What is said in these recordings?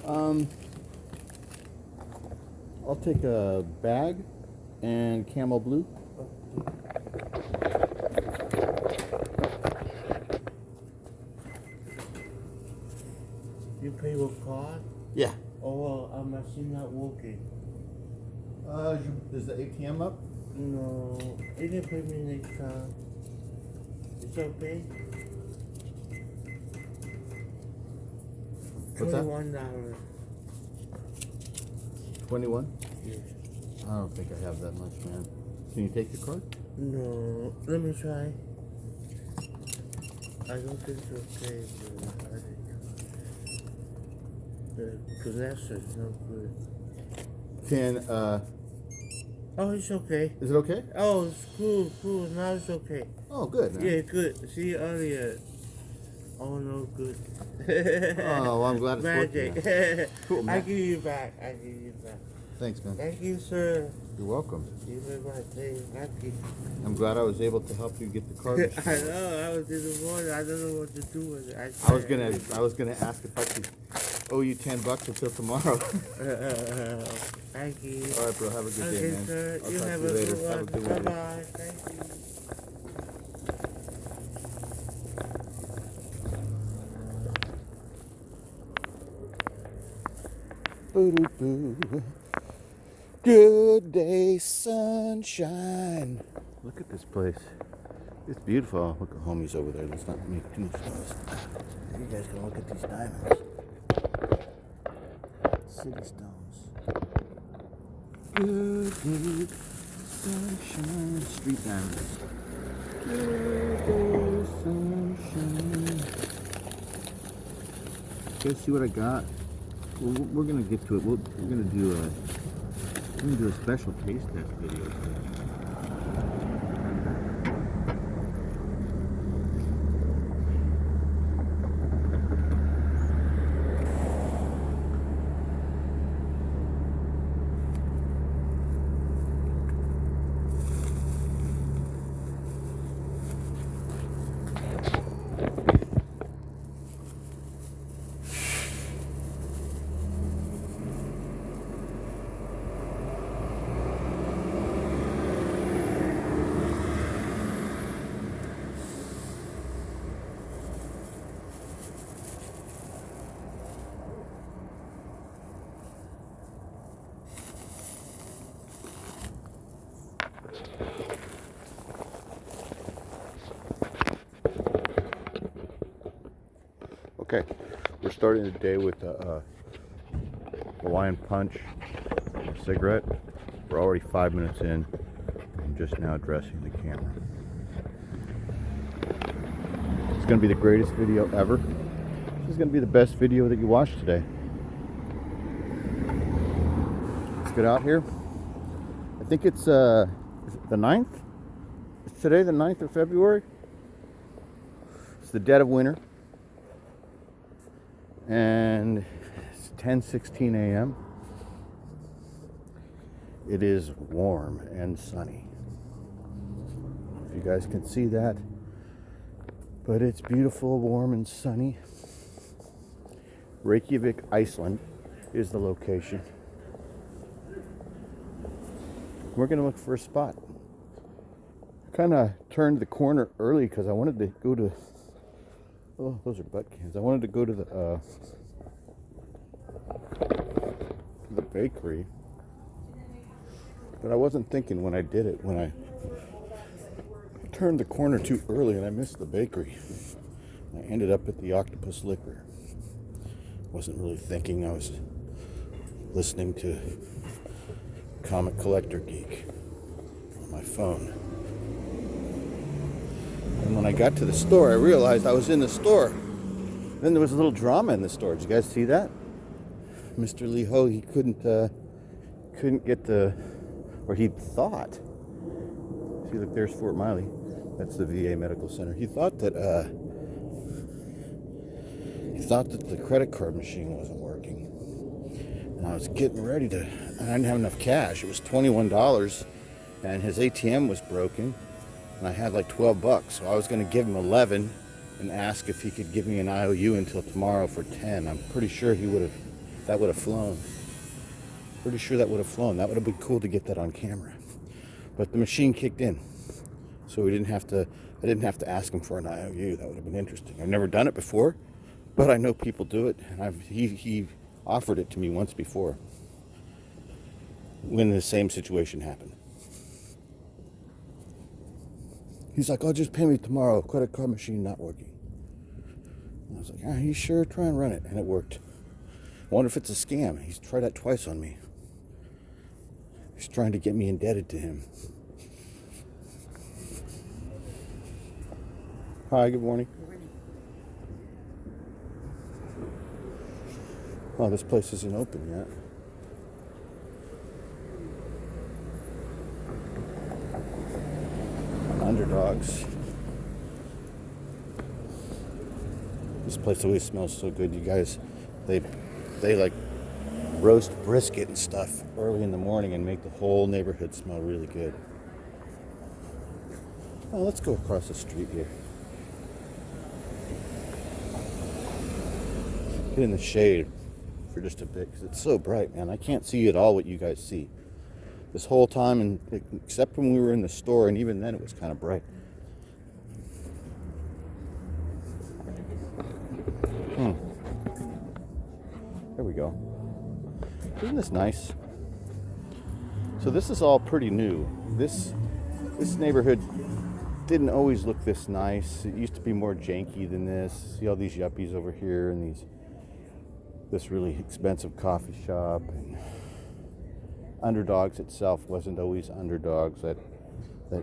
Um, I'll take a bag and camel blue. You pay with card? Yeah. Oh, a machine not working. Is the ATM up? No, you can pay me next time. It's okay. What's that? $21. 21? Yeah. I don't think I have that much, man. Can you take the card? No, let me try. I don't think it's okay, but the connection's no good. Oh, it's okay. Is it okay? Oh, it's cool. Now it's okay. Oh, good, man. Yeah, good. See earlier. Oh, no good. Oh, well, I'm glad it's Magic. working now. Cool, man. I give you back. Thanks, man. Thank you, sir. You're welcome. You made my day happy. I'm glad I was able to help you get the card machine. I know. I was in the morning. I don't know what to do with it. I was gonna ask if I could owe you $10 until tomorrow. Thank you. All right, bro. Have a good day, Okay, man. sir. I'll You talk have to you a later. good Have a one. good one. Bye-bye. Thank you. Boo-doo-boo. Good day, sunshine. Look at this place. It's beautiful. Look at homies over there. Let's not make too much noise. You guys can look at these diamonds. City stones. Good day, sunshine. Street diamonds. Good day, sunshine. You guys see what I got? Well, we're gonna get to it. We're gonna do a special taste test video today. Okay, we're starting the day with a Hawaiian Punch cigarette. We're already 5 minutes in. I'm just now addressing the camera. It's going to be the greatest video ever. This is going to be the best video that you watch today. Let's get out here. I think it's is it the 9th? Is today the 9th of February? It's the dead of winter. And it's 10:16 a.m. It is warm and sunny. If you guys can see that. But it's beautiful, warm and sunny. Reykjavik, Iceland is the location. We're going to look for a spot. I kind of turned the corner early because I wanted to go to... Oh, those are butt cans. I wanted to go to the bakery, but I wasn't thinking when I did it. When I turned the corner too early and I missed the bakery, I ended up at the Octopus Liquor. Wasn't really thinking. I was listening to Comic Collector Geek on my phone. And when I got to the store, I realized I was in the store. Then there was a little drama in the store. Did you guys see that? Mr. Lee Ho, he couldn't get or he thought. See, look, there's Fort Miley. That's the VA Medical Center. He thought that the credit card machine wasn't working. And I was getting ready to, and I didn't have enough cash. It was $21, and his ATM was broken. And I had like $12, so I was going to give him 11 and ask if he could give me an IOU until tomorrow for 10. I'm pretty sure he would have that would have flown. Pretty sure that would have flown. That would have been cool to get that on camera. But the machine kicked in, so I didn't have to ask him for an IOU. That would have been interesting. I've never done it before, but I know people do it, and he offered it to me once before when the same situation happened. He's like, "Oh, just pay me tomorrow. Credit card machine not working." And I was like, "Are you sure? Try and run it," and it worked. I wonder if it's a scam. He's tried that twice on me. He's trying to get me indebted to him. Hi, good morning. Oh, this place isn't open yet. Underdogs. This place always smells so good, you guys. They like roast brisket and stuff early in the morning and make the whole neighborhood smell really good. Oh, let's go across the street here. Get in the shade for just a bit because it's so bright, man. I can't see at all what you guys see. This whole time, and except when we were in the store, and even then it was kind of bright. There we go. Isn't this nice? So this is all pretty new. This neighborhood didn't always look this nice. It used to be more janky than this. See all these yuppies over here and this really expensive coffee shop, and Underdogs itself wasn't always Underdogs. That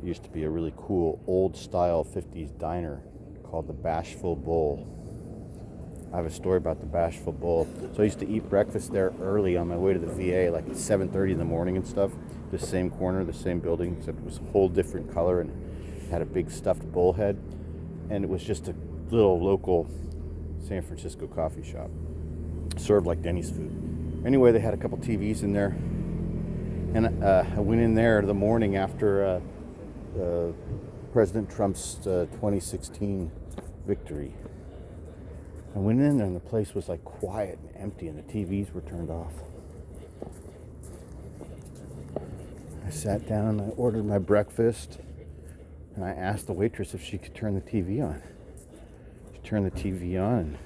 used to be a really cool old style 50s diner called the Bashful Bull. I have a story about the Bashful Bull. So I used to eat breakfast there early on my way to the VA, like at 7:30 in the morning and stuff. The same corner, the same building, except it was a whole different color and had a big stuffed bull head. And it was just a little local San Francisco coffee shop. Served like Denny's food. Anyway, they had a couple TVs in there. And I went in there the morning after President Trump's 2016 victory. I went in there and the place was like quiet and empty and the TVs were turned off. I sat down, I ordered my breakfast, and I asked the waitress if she could turn the TV on. She turned the TV on,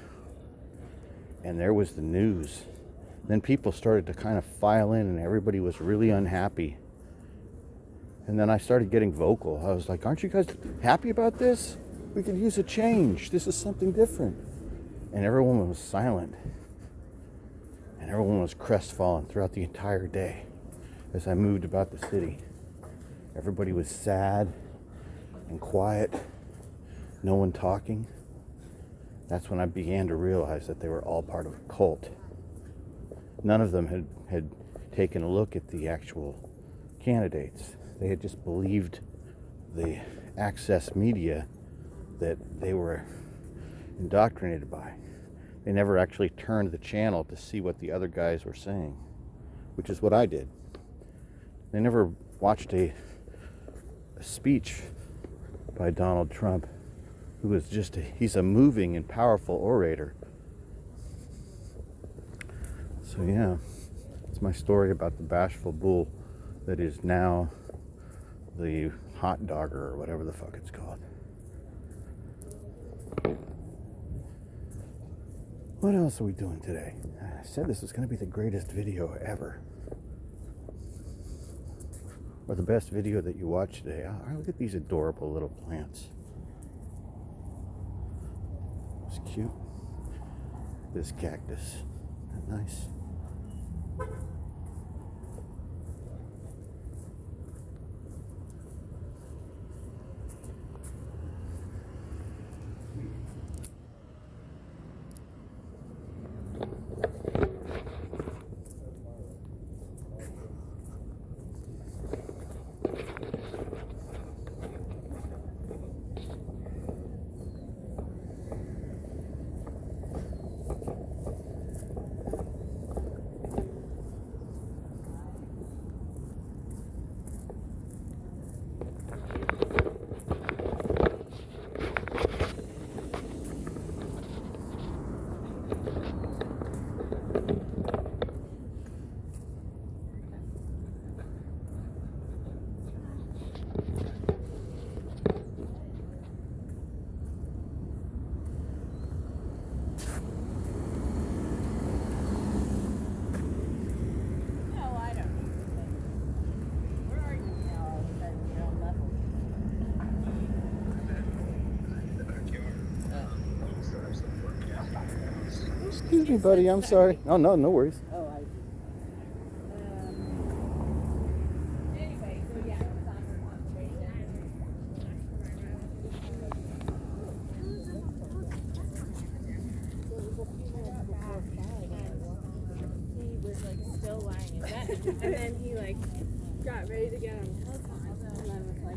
and there was the news. Then people started to kind of file in and everybody was really unhappy. And then I started getting vocal. I was like, "Aren't you guys happy about this? We could use a change. This is something different." And everyone was silent. And everyone was crestfallen throughout the entire day as I moved about the city. Everybody was sad and quiet, no one talking. That's when I began to realize that they were all part of a cult. None of them had taken a look at the actual candidates. They had just believed the access media that they were indoctrinated by. They never actually turned the channel to see what the other guys were saying, which is what I did. They never watched a speech by Donald Trump, who was he's a moving and powerful orator. So yeah, it's my story about the Bashful Bull that is now the Hot Dogger or whatever the fuck it's called. What else are we doing today? I said this was going to be the greatest video ever. Or the best video that you watch today. Oh, look at these adorable little plants. It's cute. This cactus. Isn't that nice? Excuse me, buddy. I'm sorry. Oh, no, no worries. Oh, I see. Anyway, so yeah, it was on her conservation. He was like still lying in bed, and then he like got ready to get on Peloton, and then was like,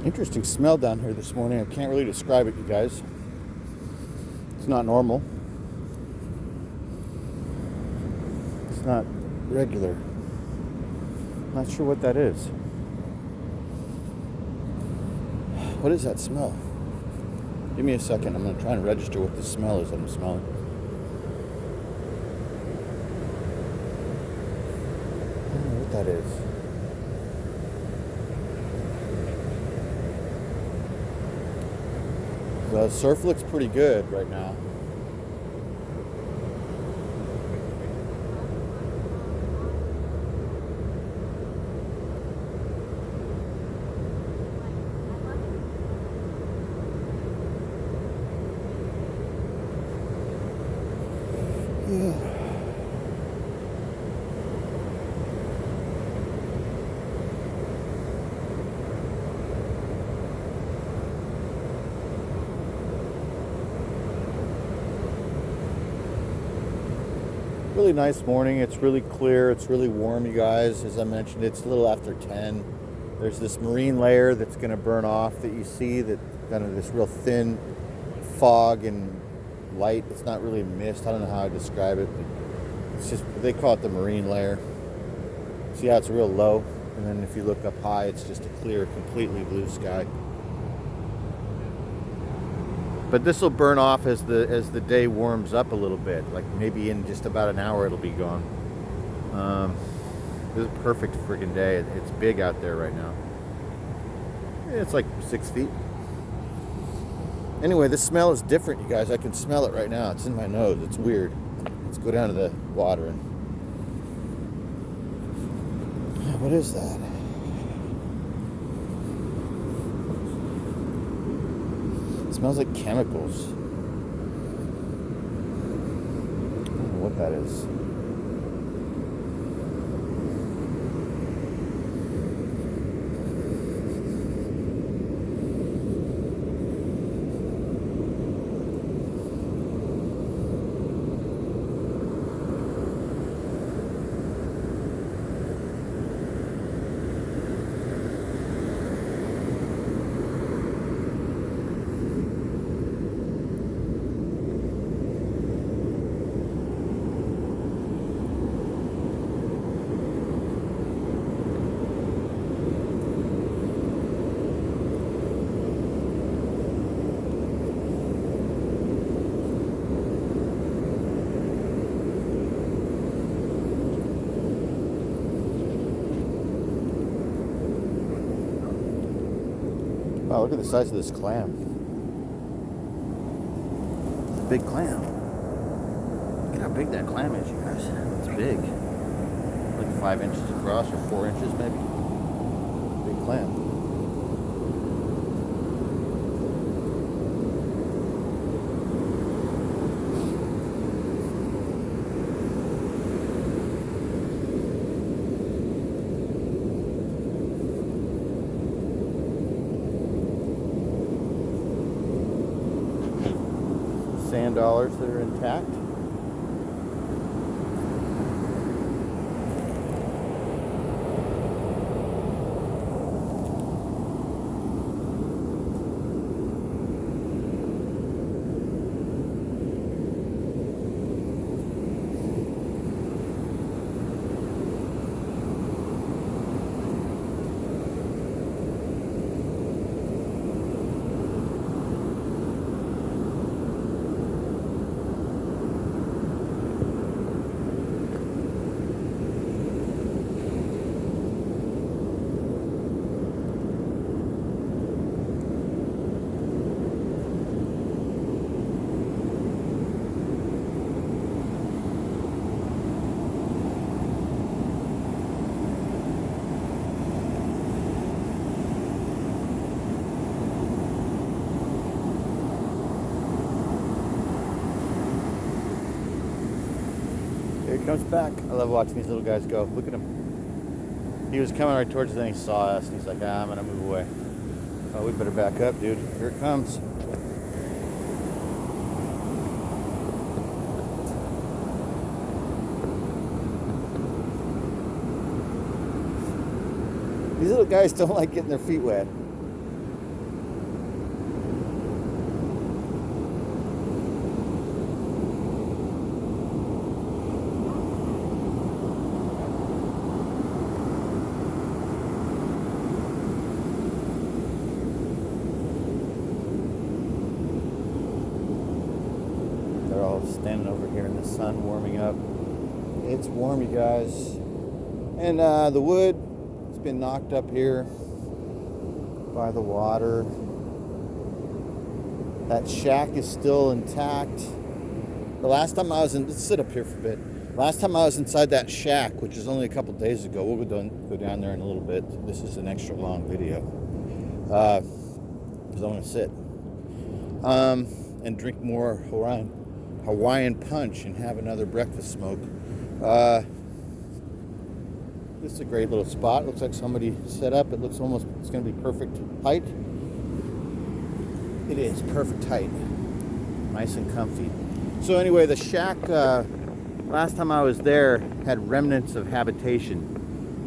Interesting smell down here this morning. I can't really describe it, you guys. It's not normal. It's not regular. Not sure what that is. What is that smell? Give me a second. I'm going to try and register what the smell is that I'm smelling. I don't know what that is. The surf looks pretty good right now. Really nice morning. It's really clear. It's really warm, you guys. As I mentioned, it's a little after 10. There's this marine layer that's going to burn off that you see, that kind of this real thin fog and light. It's not really mist. I don't know how to describe it, but it's just, they call it the marine layer. See how it's real low? And then if you look up high, it's just a clear, completely blue sky. But this will burn off as the day warms up a little bit. Like maybe in just about an hour it'll be gone. This is a perfect freaking day. It's big out there right now. It's like 6 feet. Anyway, this smell is different, you guys. I can smell it right now. It's in my nose. It's weird. Let's go down to the water and... What is that? It smells like chemicals. I don't know what that is. Wow, look at the size of this clam. It's a big clam. Look at how big that clam is, you guys. It's big. Like 5 inches across or 4 inches maybe. Big clam. Sand $29 that are intact. Here he comes back. I love watching these little guys go. Look at him. He was coming right towards us, then he saw us, and he's like, I'm gonna move away. Oh, we better back up, dude. Here it comes. These little guys don't like getting their feet wet. They're all standing over here in the sun, warming up. It's warm, you guys. And the wood has been knocked up here by the water. That shack is still intact. The last time I was in, let's sit up here for a bit. Last time I was inside that shack, which is only a couple days ago, we'll go down there in a little bit. This is an extra long video. Because I want to sit. And drink more Hawaiian punch and have another breakfast smoke. This is a great little spot. Looks like somebody set up. It looks almost, it's going to be perfect height. It is perfect height. Nice and comfy. So anyway, the shack, last time I was there, had remnants of habitation,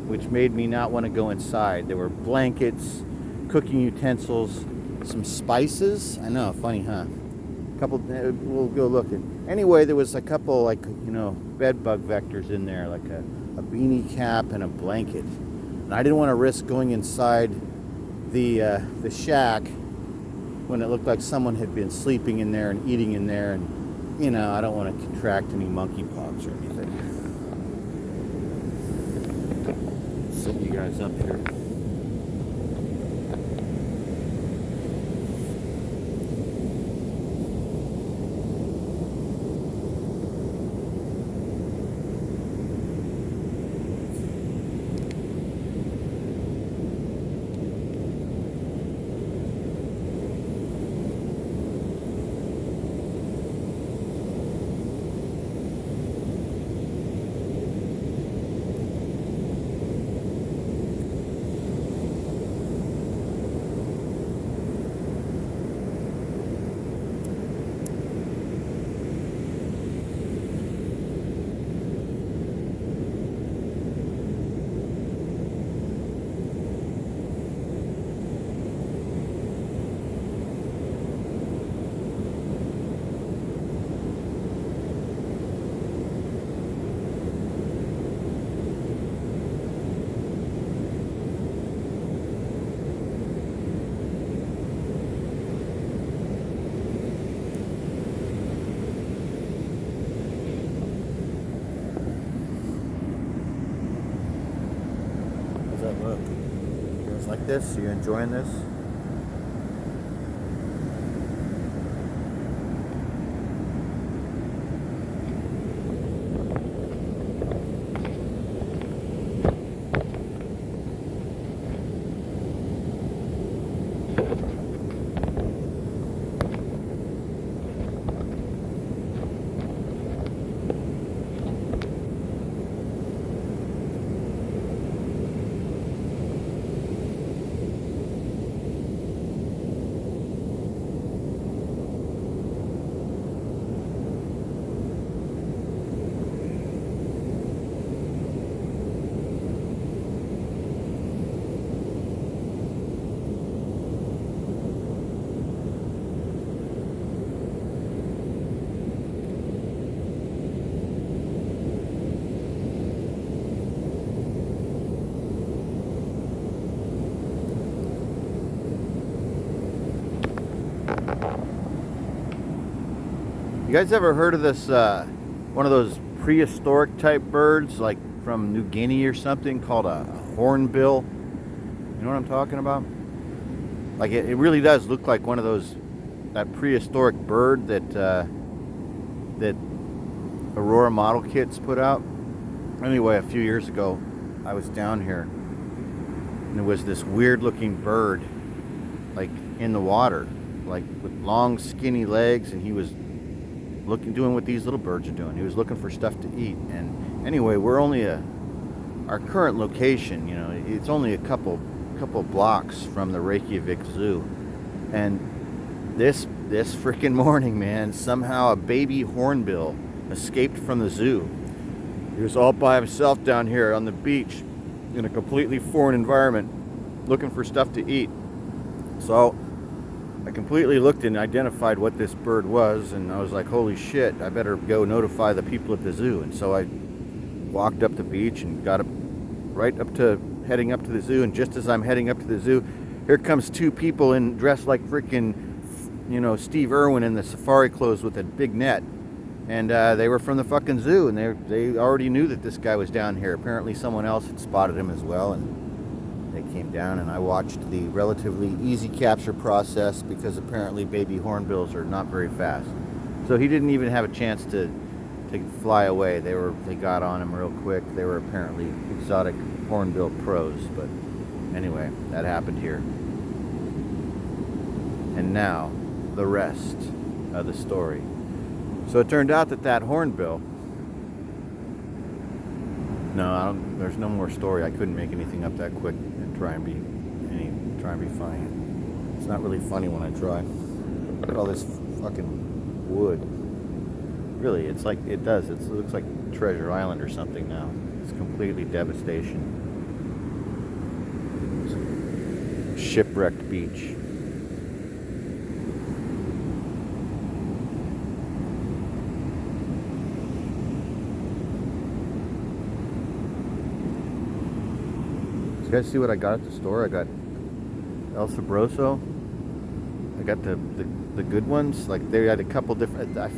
which made me not want to go inside. There were blankets, cooking utensils, some spices. I know, funny, huh? Couple, we'll go looking. Anyway, there was a couple, like, you know, bed bug vectors in there, like a beanie cap and a blanket. And I didn't want to risk going inside the shack when it looked like someone had been sleeping in there and eating in there, and you know, I don't want to contract any monkeypox or anything. Set you guys up here. Look, you guys like this? Are you enjoying this? guys ever heard of this, one of those prehistoric type birds, like from New Guinea or something, called a hornbill? You know what I'm talking about? Like it really does look like one of those, that prehistoric bird that that Aurora Model Kits put out. Anyway, a few years ago, I was down here, and there was this weird looking bird, like in the water, like with long skinny legs, and he was doing what these little birds are doing. He was looking for stuff to eat. And anyway, we're only our current location, you know, it's only a couple blocks from the Reykjavik Zoo. And this freaking morning, man, somehow a baby hornbill escaped from the zoo. He was all by himself down here on the beach in a completely foreign environment, looking for stuff to eat. So I completely looked and identified what this bird was, and I was like, holy shit, I better go notify the people at the zoo. And so I walked up the beach and got up right up to heading up to the zoo. And just as I'm heading up to the zoo, here comes two people dressed like freaking, you know, Steve Irwin in the safari clothes with a big net. And they were from the fucking zoo, and they already knew that this guy was down here. Apparently someone else had spotted him as well, and they came down, and I watched the relatively easy capture process, because apparently baby hornbills are not very fast. So he didn't even have a chance to fly away. They got on him real quick. They were apparently exotic hornbill pros. But anyway, that happened here. And now the rest of the story. So it turned out that hornbill, there's no more story. I couldn't make anything up that quick and try and be funny. It's not really funny when I try. Look at all this fucking wood. Really, it looks like Treasure Island or something now. It's completely devastation. It's a shipwrecked beach. You guys see what I got at the store? I got El Sabroso. I got the good ones. Like, they had a couple different. I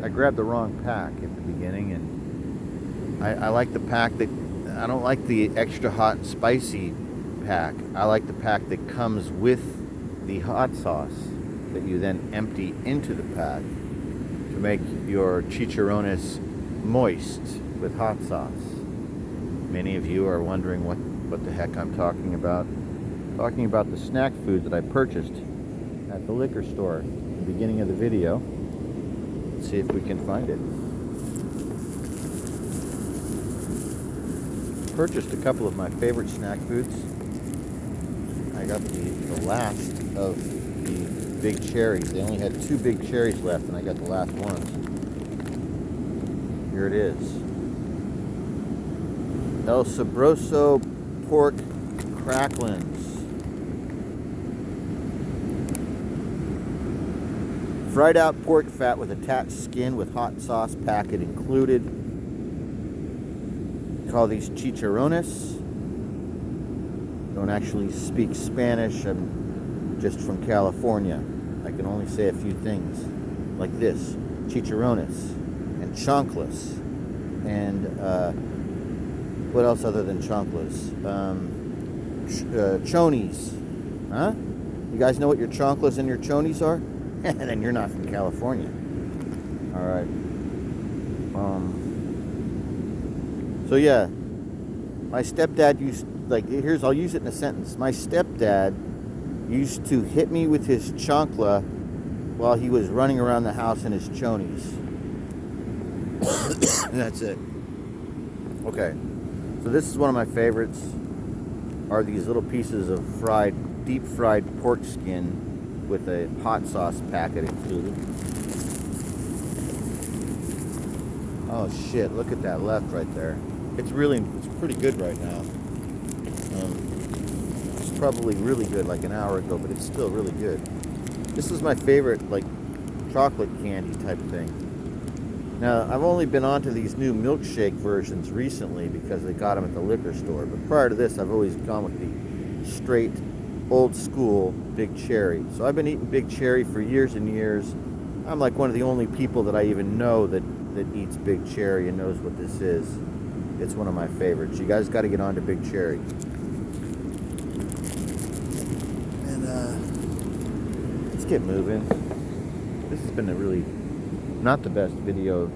grabbed the wrong pack at the beginning, and I like the pack that, I don't like the extra hot and spicy pack. I like the pack that comes with the hot sauce that you then empty into the pack to make your chicharrones moist with hot sauce. Many of you are wondering what the heck I'm talking about. I'm talking about the snack food that I purchased at the liquor store at the beginning of the video. Let's see if we can find it. Purchased a couple of my favorite snack foods. I got the last of the big cherries. They only had 2 big cherries left, and I got the last ones. Here it is. El Sabroso pork cracklins. Fried out pork fat with attached skin with hot sauce packet included. Call these chicharrones. Don't actually speak Spanish. I'm just from California. I can only say a few things like this: chicharrones and chanclas, and what else other than chanclas? Chonies. Huh? You guys know what your chanclas and your chonies are? Then you're not from California. All right. So yeah, my stepdad used, I'll use it in a sentence. My stepdad used to hit me with his chancla while he was running around the house in his chonies. That's it. Okay. So this is one of my favorites, are these little pieces of deep fried pork skin with a hot sauce packet included. Oh shit, look at that left right there. It's pretty good right now. It's probably really good like an hour ago, but it's still really good. This is my favorite, chocolate candy type thing. Now, I've only been onto these new milkshake versions recently because they got them at the liquor store. But prior to this, I've always gone with the straight, old school Big Cherry. So I've been eating Big Cherry for years and years. I'm like one of the only people that I even know that eats Big Cherry and knows what this is. It's one of my favorites. You guys got to get on to Big Cherry. And let's get moving. This has been a really not the best video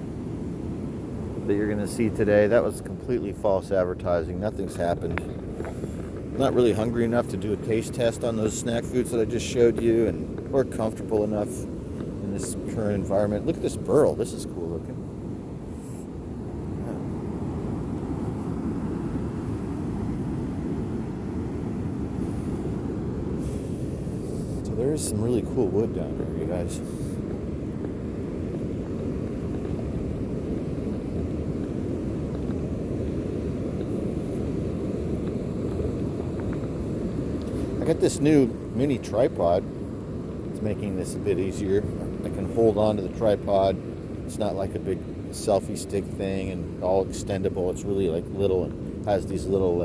that you're going to see today. That was completely false advertising. Nothing's happened. I'm not really hungry enough to do a taste test on those snack foods that I just showed you, and we're comfortable enough in this current environment. Look at this burl. This is cool looking. Yeah. So there is some really cool wood down there, you guys. I got this new mini tripod. It's making this a bit easier. I can hold on to the tripod. It's not like a big selfie stick thing and all extendable. It's really like little and has these little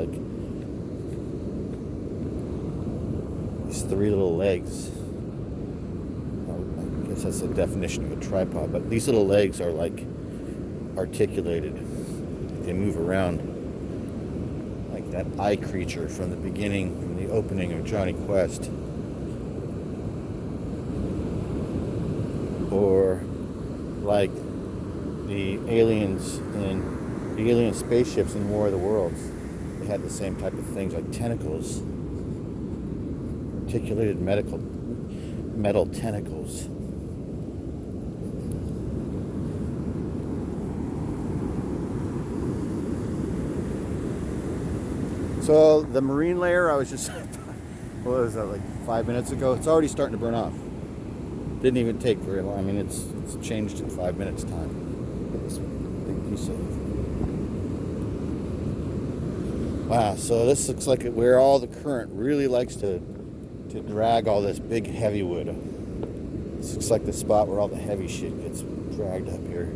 these 3 little legs. I guess that's the definition of a tripod, but these little legs are like articulated. They move around like that eye creature from the beginning, from the opening of Johnny Quest. Or like the aliens in the alien spaceships in War of the Worlds. They had the same type of things, like tentacles. Articulated metal tentacles. So the marine layer, I was just, what was that, like 5 minutes ago? It's already starting to burn off. Didn't even take very long. I mean, it's changed in 5 minutes time. This big piece of. Wow. So this looks like where all the current really likes to drag all this big heavy wood. This looks like the spot where all the heavy shit gets dragged up here.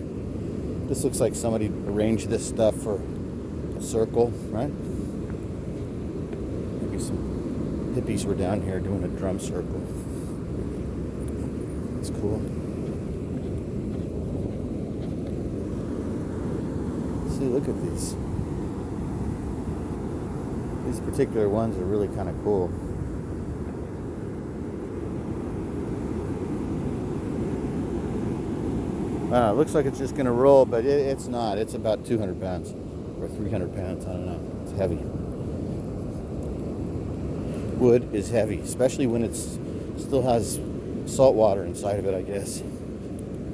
This looks like somebody arranged this stuff for a circle, right? Maybe some hippies were down here doing a drum circle. It's cool. See, look at these. These particular ones are really kind of cool. It looks like it's just going to roll, but it's not. It's about 200 pounds or 300 pounds. I don't know. It's heavy. Wood is heavy, especially when it still has salt water inside of it, I guess.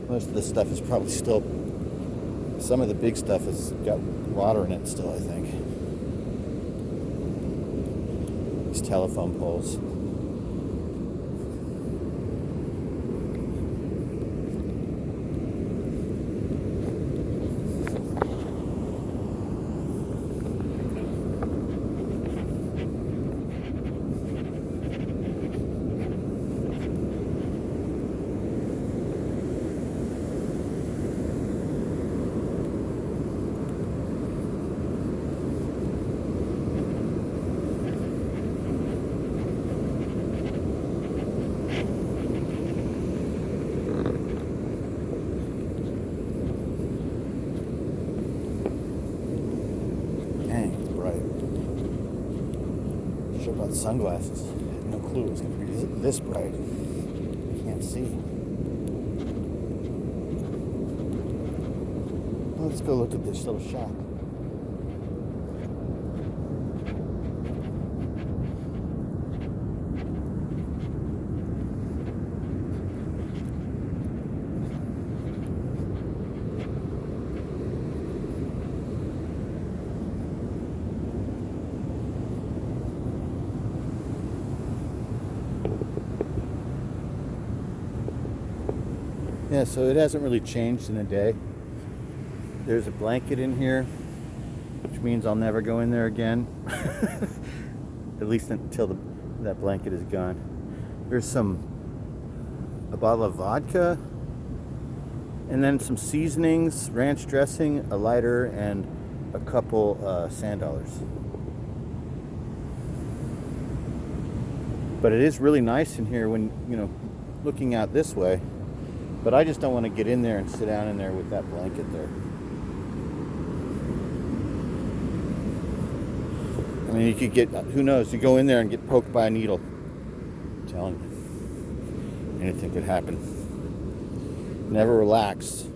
Most of this stuff is probably still, some of the big stuff has got water in it still, I think. These telephone poles. Sunglasses. I had no clue it was going to be this bright. I can't see. Let's go look at this little shop. Yeah, so it hasn't really changed in a day. There's a blanket in here, which means I'll never go in there again. At least until that blanket is gone. There's a bottle of vodka, and then some seasonings, ranch dressing, a lighter, and a couple sand dollars. But it is really nice in here when, looking out this way. But I just don't want to get in there and sit down in there with that blanket there. I mean, you could get, who knows, you go in there and get poked by a needle. I'm telling you, anything could happen. Never relax.